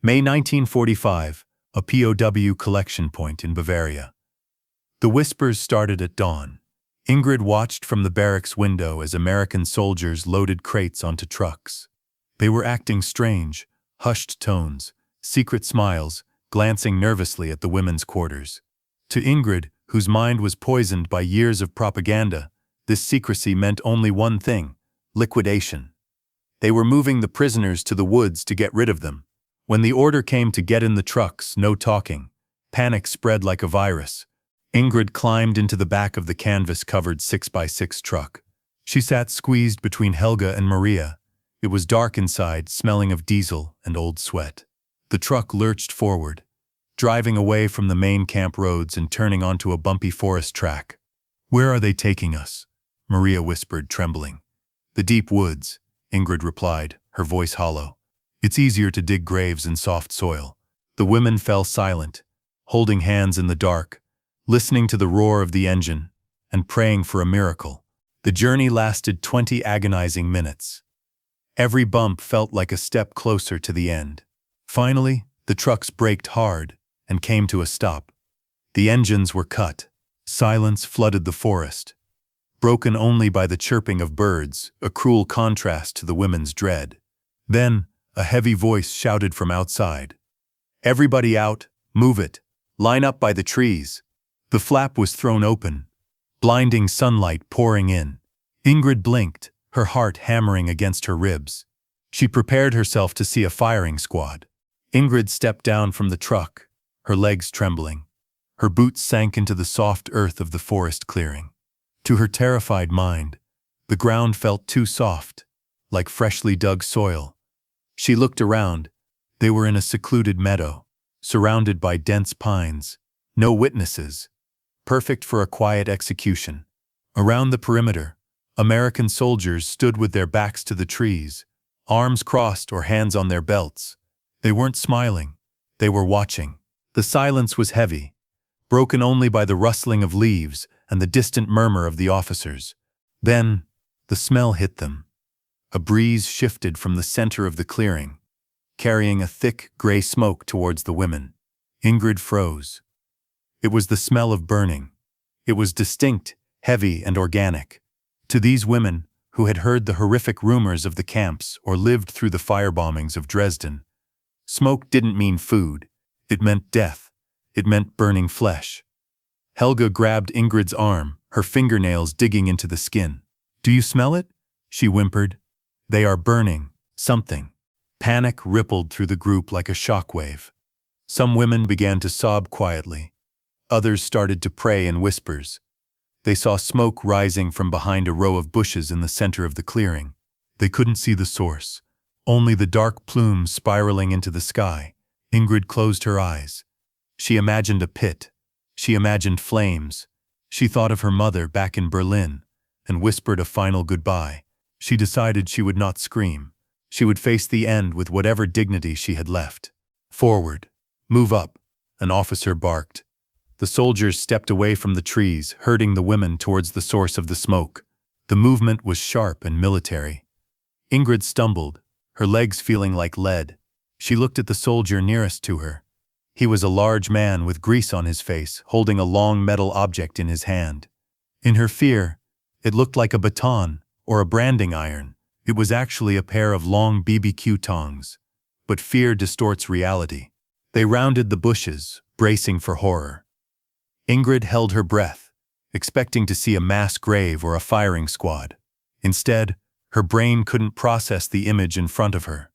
May 1945, a POW collection point in Bavaria. The whispers started at dawn. Ingrid watched from the barracks window as American soldiers loaded crates onto trucks. They were acting strange, hushed tones, secret smiles, glancing nervously at the women's quarters. To Ingrid, whose mind was poisoned by years of propaganda, this secrecy meant only one thing: liquidation. They were moving the prisoners to the woods to get rid of them. When the order came to get in the trucks, no talking. Panic spread like a virus. Ingrid climbed into the back of the canvas-covered 6x6 truck. She sat squeezed between Helga and Maria. It was dark inside, smelling of diesel and old sweat. The truck lurched forward, driving away from the main camp roads and turning onto a bumpy forest track. "Where are they taking us?" Maria whispered, trembling. "The deep woods," Ingrid replied, her voice hollow. "It's easier to dig graves in soft soil." The women fell silent, holding hands in the dark, listening to the roar of the engine and praying for a miracle. The journey lasted 20 agonizing minutes. Every bump felt like a step closer to the end. Finally, the trucks braked hard and came to a stop. The engines were cut. Silence flooded the forest, broken only by the chirping of birds, a cruel contrast to the women's dread. Then, a heavy voice shouted from outside. "Everybody out, move it, line up by the trees." The flap was thrown open, blinding sunlight pouring in. Ingrid blinked, her heart hammering against her ribs. She prepared herself to see a firing squad. Ingrid stepped down from the truck, her legs trembling. Her boots sank into the soft earth of the forest clearing. To her terrified mind, the ground felt too soft, like freshly dug soil. She looked around. They were in a secluded meadow, surrounded by dense pines. No witnesses. Perfect for a quiet execution. Around the perimeter, American soldiers stood with their backs to the trees, arms crossed or hands on their belts. They weren't smiling. They were watching. The silence was heavy, broken only by the rustling of leaves and the distant murmur of the officers. Then, the smell hit them. A breeze shifted from the center of the clearing, carrying a thick, gray smoke towards the women. Ingrid froze. It was the smell of burning. It was distinct, heavy, and organic. To these women, who had heard the horrific rumors of the camps or lived through the firebombings of Dresden, smoke didn't mean food. It meant death. It meant burning flesh. Helga grabbed Ingrid's arm, her fingernails digging into the skin. "Do you smell it?" she whimpered. "They are burning something." Panic rippled through the group like a shockwave. Some women began to sob quietly. Others started to pray in whispers. They saw smoke rising from behind a row of bushes in the center of the clearing. They couldn't see the source, only the dark plumes spiraling into the sky. Ingrid closed her eyes. She imagined a pit. She imagined flames. She thought of her mother back in Berlin and whispered a final goodbye. She decided she would not scream. She would face the end with whatever dignity she had left. "Forward. Move up," an officer barked. The soldiers stepped away from the trees, herding the women towards the source of the smoke. The movement was sharp and military. Ingrid stumbled, her legs feeling like lead. She looked at the soldier nearest to her. He was a large man with grease on his face, holding a long metal object in his hand. In her fear, it looked like a baton or a branding iron. It was actually a pair of long BBQ tongs. But fear distorts reality. They rounded the bushes, bracing for horror. Ingrid held her breath, expecting to see a mass grave or a firing squad. Instead, her brain couldn't process the image in front of her.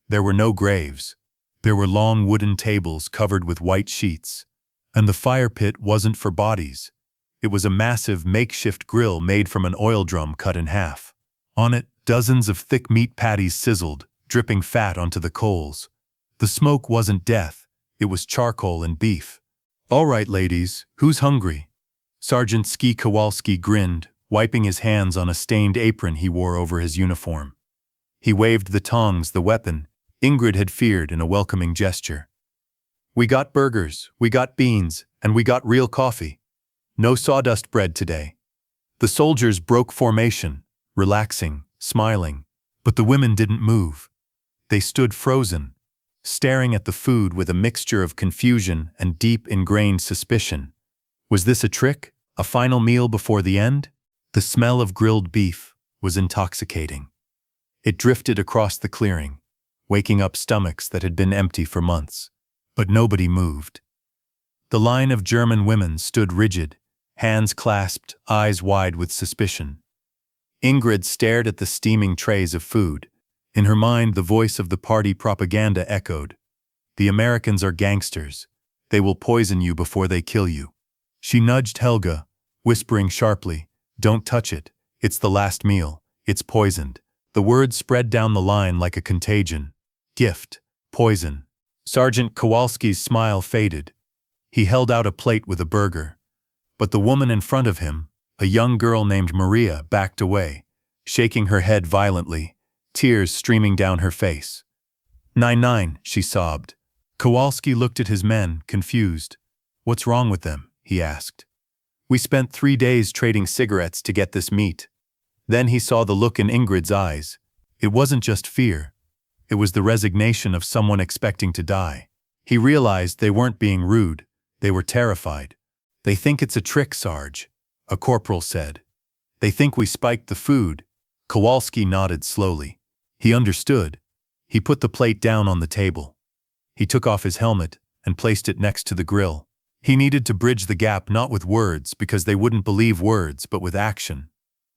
There were no graves. There were long wooden tables covered with white sheets. And the fire pit wasn't for bodies. It was a massive makeshift grill made from an oil drum cut in half. On it, dozens of thick meat patties sizzled, dripping fat onto the coals. The smoke wasn't death. It was charcoal and beef. "All right, ladies, who's hungry?" Sergeant Kowalski grinned, wiping his hands on a stained apron he wore over his uniform. He waved the tongs, the weapon Ingrid had feared, in a welcoming gesture. "We got burgers, we got beans, and we got real coffee. No sawdust bread today." The soldiers broke formation, relaxing, smiling, but the women didn't move. They stood frozen, staring at the food with a mixture of confusion and deep ingrained suspicion. Was this a trick? A final meal before the end? The smell of grilled beef was intoxicating. It drifted across the clearing, waking up stomachs that had been empty for months. But nobody moved. The line of German women stood rigid, hands clasped, eyes wide with suspicion. Ingrid stared at the steaming trays of food. In her mind, the voice of the party propaganda echoed. The Americans are gangsters. They will poison you before they kill you. She nudged Helga, whispering sharply, "Don't touch it. It's the last meal. It's poisoned." The words spread down the line like a contagion. Gift. Poison. Sergeant Kowalski's smile faded. He held out a plate with a burger. But the woman in front of him, a young girl named Maria, backed away, shaking her head violently, tears streaming down her face. "Nine," she sobbed. Kowalski looked at his men, confused. "What's wrong with them?" he asked. "We spent 3 days trading cigarettes to get this meat." Then he saw the look in Ingrid's eyes. It wasn't just fear. It was the resignation of someone expecting to die. He realized they weren't being rude. They were terrified. "They think it's a trick, Sarge," a corporal said. "They think we spiked the food." Kowalski nodded slowly. He understood. He put the plate down on the table. He took off his helmet and placed it next to the grill. He needed to bridge the gap not with words, because they wouldn't believe words, but with action.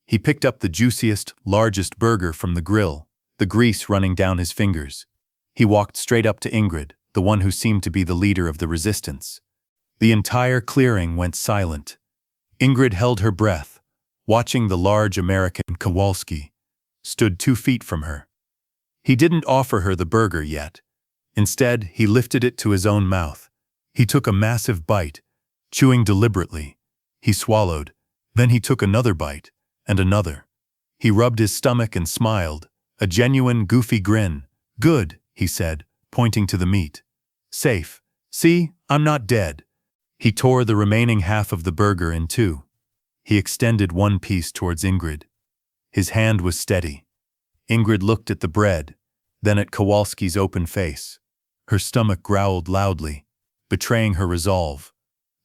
He picked up the juiciest, largest burger from the grill, the grease running down his fingers. He walked straight up to Ingrid, the one who seemed to be the leader of the resistance. The entire clearing went silent. Ingrid held her breath, watching the large American. Kowalski stood 2 feet from her. He didn't offer her the burger yet. Instead, he lifted it to his own mouth. He took a massive bite, chewing deliberately. He swallowed. Then he took another bite, and another. He rubbed his stomach and smiled, a genuine, goofy grin. "Good," he said, pointing to the meat. "Safe. See, I'm not dead." He tore the remaining half of the burger in 2. He extended one piece towards Ingrid. His hand was steady. Ingrid looked at the bread, then at Kowalski's open face. Her stomach growled loudly, betraying her resolve.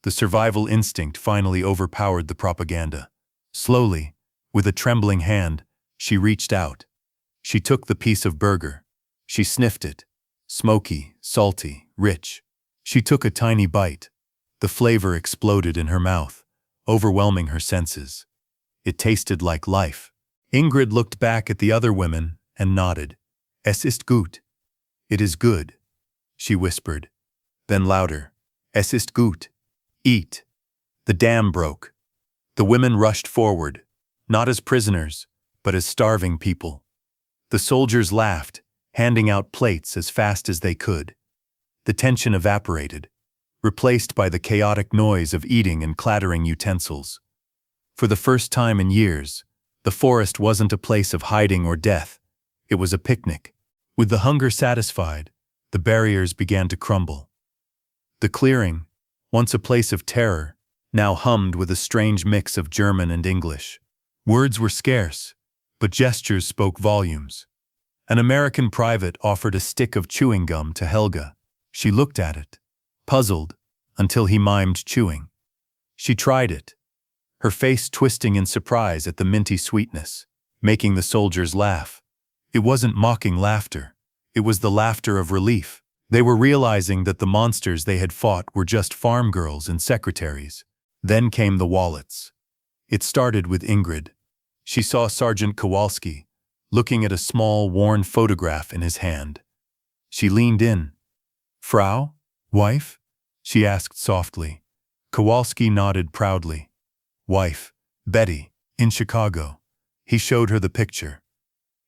The survival instinct finally overpowered the propaganda. Slowly, with a trembling hand, she reached out. She took the piece of burger. She sniffed it. Smoky, salty, rich. She took a tiny bite. The flavor exploded in her mouth, overwhelming her senses. It tasted like life. Ingrid looked back at the other women and nodded. "Es ist gut." "It is good," she whispered. Then louder. "Es ist gut. Eat." The dam broke. The women rushed forward, not as prisoners, but as starving people. The soldiers laughed, handing out plates as fast as they could. The tension evaporated, replaced by the chaotic noise of eating and clattering utensils. For the first time in years, the forest wasn't a place of hiding or death. It was a picnic. With the hunger satisfied, the barriers began to crumble. The clearing, once a place of terror, now hummed with a strange mix of German and English. Words were scarce, but gestures spoke volumes. An American private offered a stick of chewing gum to Helga. She looked at it, puzzled, until he mimed chewing. She tried it, her face twisting in surprise at the minty sweetness, making the soldiers laugh. It wasn't mocking laughter. It was the laughter of relief. They were realizing that the monsters they had fought were just farm girls and secretaries. Then came the wallets. It started with Ingrid. She saw Sergeant Kowalski, looking at a small, worn photograph in his hand. She leaned in. "Frau? Wife?" she asked softly. Kowalski nodded proudly. "Wife, Betty, in Chicago." He showed her the picture.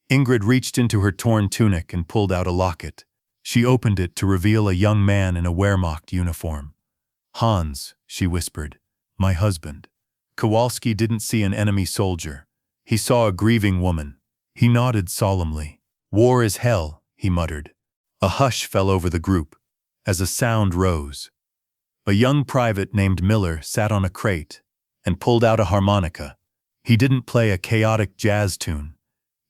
Ingrid reached into her torn tunic and pulled out a locket. She opened it to reveal a young man in a Wehrmacht uniform. "Hans," she whispered, "my husband." Kowalski didn't see an enemy soldier. He saw a grieving woman. He nodded solemnly. "War is hell," he muttered. A hush fell over the group, as a sound rose. A young private named Miller sat on a crate and pulled out a harmonica. He didn't play a chaotic jazz tune.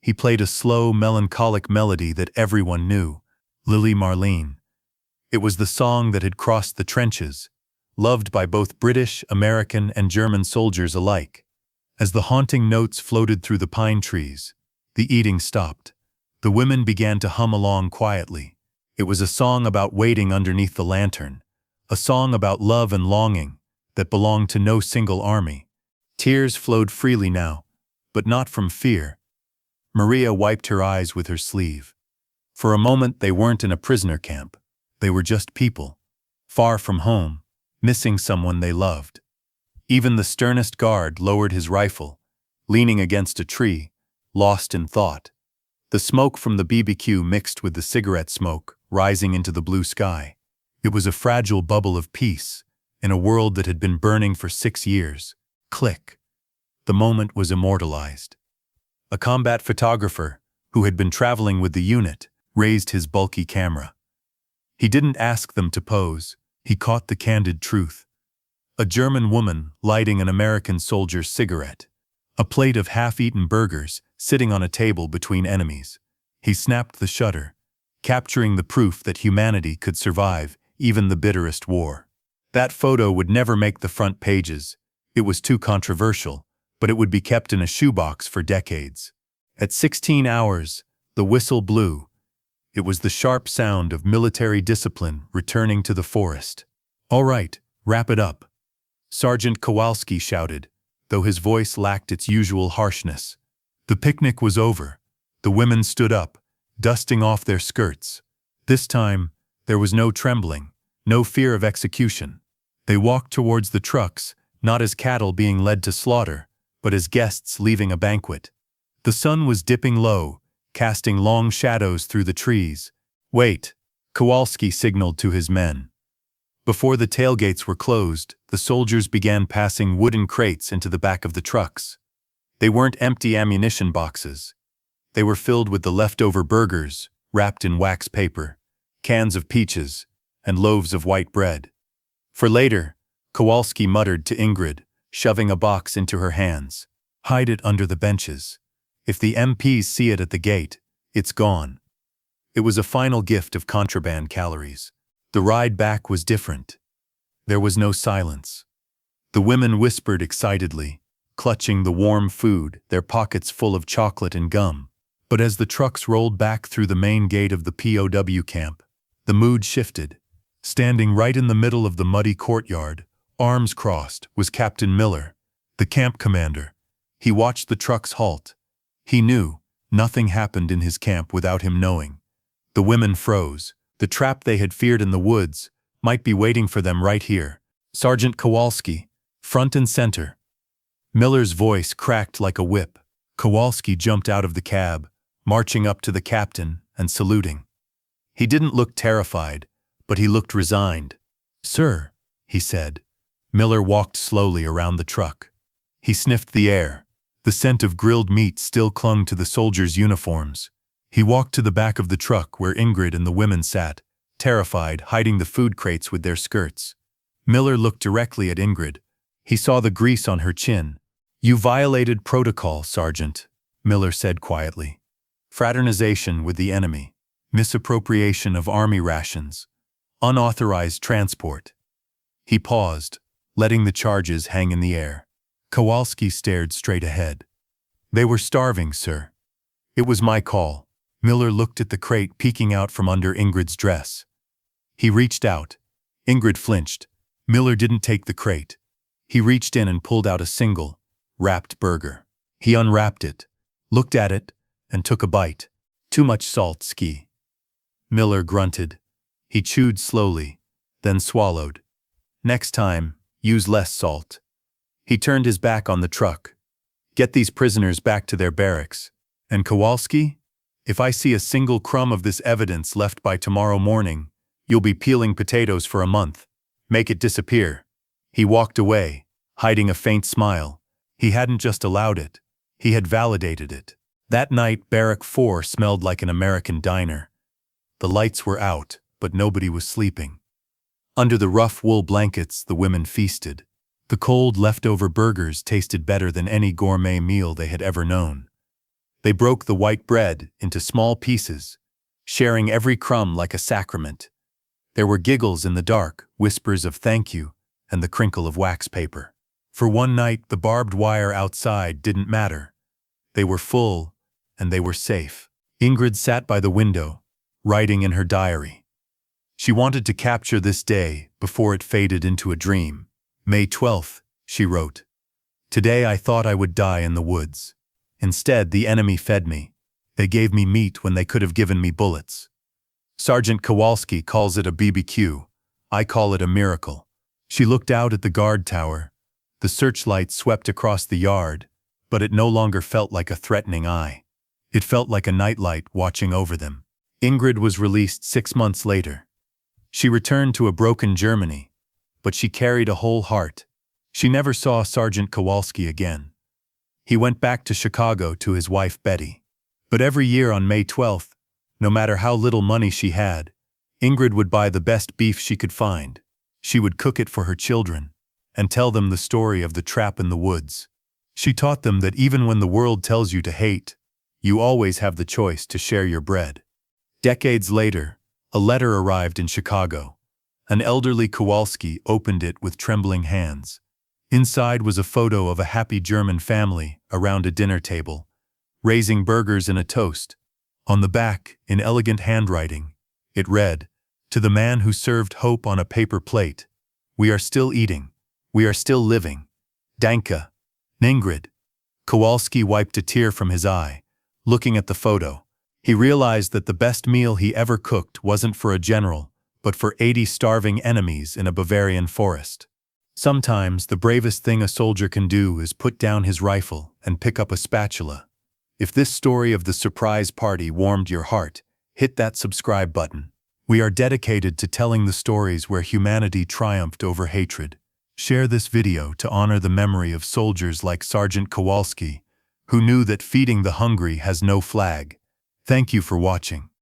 He played a slow, melancholic melody that everyone knew, Lily Marlene. It was the song that had crossed the trenches, loved by both British, American, and German soldiers alike. As the haunting notes floated through the pine trees, the eating stopped. The women began to hum along quietly. It was a song about waiting underneath the lantern, a song about love and longing that belonged to no single army. Tears flowed freely now, but not from fear. Maria wiped her eyes with her sleeve. For a moment they weren't in a prisoner camp. They were just people, far from home, missing someone they loved. Even the sternest guard lowered his rifle, leaning against a tree, lost in thought. The smoke from the BBQ mixed with the cigarette smoke, rising into the blue sky. It was a fragile bubble of peace in a world that had been burning for 6 years. Click. The moment was immortalized. A combat photographer, who had been traveling with the unit, raised his bulky camera. He didn't ask them to pose. He caught the candid truth. A German woman lighting an American soldier's cigarette. A plate of half-eaten burgers sitting on a table between enemies. He snapped the shutter, capturing the proof that humanity could survive even the bitterest war. That photo would never make the front pages. It was too controversial, but it would be kept in a shoebox for decades. At 16 hours, the whistle blew. It was the sharp sound of military discipline returning to the forest. "All right, wrap it up," Sergeant Kowalski shouted, though his voice lacked its usual harshness. The picnic was over. The women stood up, dusting off their skirts. This time, there was no trembling, no fear of execution. They walked towards the trucks, not as cattle being led to slaughter, but as guests leaving a banquet. The sun was dipping low, casting long shadows through the trees. "Wait," Kowalski signaled to his men. Before the tailgates were closed, the soldiers began passing wooden crates into the back of the trucks. They weren't empty ammunition boxes. They were filled with the leftover burgers, wrapped in wax paper, cans of peaches, and loaves of white bread. For later, Kowalski muttered to Ingrid, shoving a box into her hands. "Hide it under the benches. If the MPs see it at the gate, it's gone." It was a final gift of contraband calories. The ride back was different. There was no silence. The women whispered excitedly, clutching the warm food, their pockets full of chocolate and gum. But as the trucks rolled back through the main gate of the POW camp, the mood shifted. Standing right in the middle of the muddy courtyard, arms crossed, was Captain Miller, the camp commander. He watched the trucks halt. He knew nothing happened in his camp without him knowing. The women froze. The trap they had feared in the woods might be waiting for them right here. Sergeant Kowalski, front and center. Miller's voice cracked like a whip. Kowalski jumped out of the cab, marching up to the captain and saluting. He didn't look terrified, but he looked resigned. "Sir," he said. Miller walked slowly around the truck. He sniffed the air. The scent of grilled meat still clung to the soldiers' uniforms. He walked to the back of the truck where Ingrid and the women sat, terrified, hiding the food crates with their skirts. Miller looked directly at Ingrid. He saw the grease on her chin. "You violated protocol, Sergeant," Miller said quietly. "Fraternization with the enemy, misappropriation of army rations, unauthorized transport." He paused, letting the charges hang in the air. Kowalski stared straight ahead. "They were starving, sir. It was my call." Miller looked at the crate peeking out from under Ingrid's dress. He reached out. Ingrid flinched. Miller didn't take the crate. He reached in and pulled out a single, wrapped burger. He unwrapped it, looked at it, and took a bite. "Too much salt, Ski." Miller grunted. He chewed slowly, then swallowed. "Next time, use less salt." He turned his back on the truck. "Get these prisoners back to their barracks. And Kowalski, if I see a single crumb of this evidence left by tomorrow morning, you'll be peeling potatoes for a month. Make it disappear." He walked away, hiding a faint smile. He hadn't just allowed it. He had validated it. That night, Barrack 4 smelled like an American diner. The lights were out, but nobody was sleeping. Under the rough wool blankets, the women feasted. The cold, leftover burgers tasted better than any gourmet meal they had ever known. They broke the white bread into small pieces, sharing every crumb like a sacrament. There were giggles in the dark, whispers of thank you, and the crinkle of wax paper. For one night, the barbed wire outside didn't matter. They were full, and they were safe. Ingrid sat by the window, writing in her diary. She wanted to capture this day before it faded into a dream. May 12th, she wrote. Today I thought I would die in the woods. Instead, the enemy fed me. They gave me meat when they could have given me bullets. Sergeant Kowalski calls it a BBQ. I call it a miracle. She looked out at the guard tower. The searchlight swept across the yard, but it no longer felt like a threatening eye. It felt like a nightlight watching over them. Ingrid was released 6 months later. She returned to a broken Germany, but she carried a whole heart. She never saw Sergeant Kowalski again. He went back to Chicago to his wife Betty. But every year on May 12th, no matter how little money she had, Ingrid would buy the best beef she could find. She would cook it for her children and tell them the story of the trap in the woods. She taught them that even when the world tells you to hate, you always have the choice to share your bread. Decades later, a letter arrived in Chicago. An elderly Kowalski opened it with trembling hands. Inside was a photo of a happy German family around a dinner table, raising burgers in a toast. On the back, in elegant handwriting, it read, "To the man who served hope on a paper plate, we are still eating, we are still living. Danke, Ingrid." Kowalski wiped a tear from his eye, looking at the photo. He realized that the best meal he ever cooked wasn't for a general, but for 80 starving enemies in a Bavarian forest. Sometimes the bravest thing a soldier can do is put down his rifle and pick up a spatula. If this story of the surprise party warmed your heart, hit that subscribe button. We are dedicated to telling the stories where humanity triumphed over hatred. Share this video to honor the memory of soldiers like Sergeant Kowalski, who knew that feeding the hungry has no flag. Thank you for watching.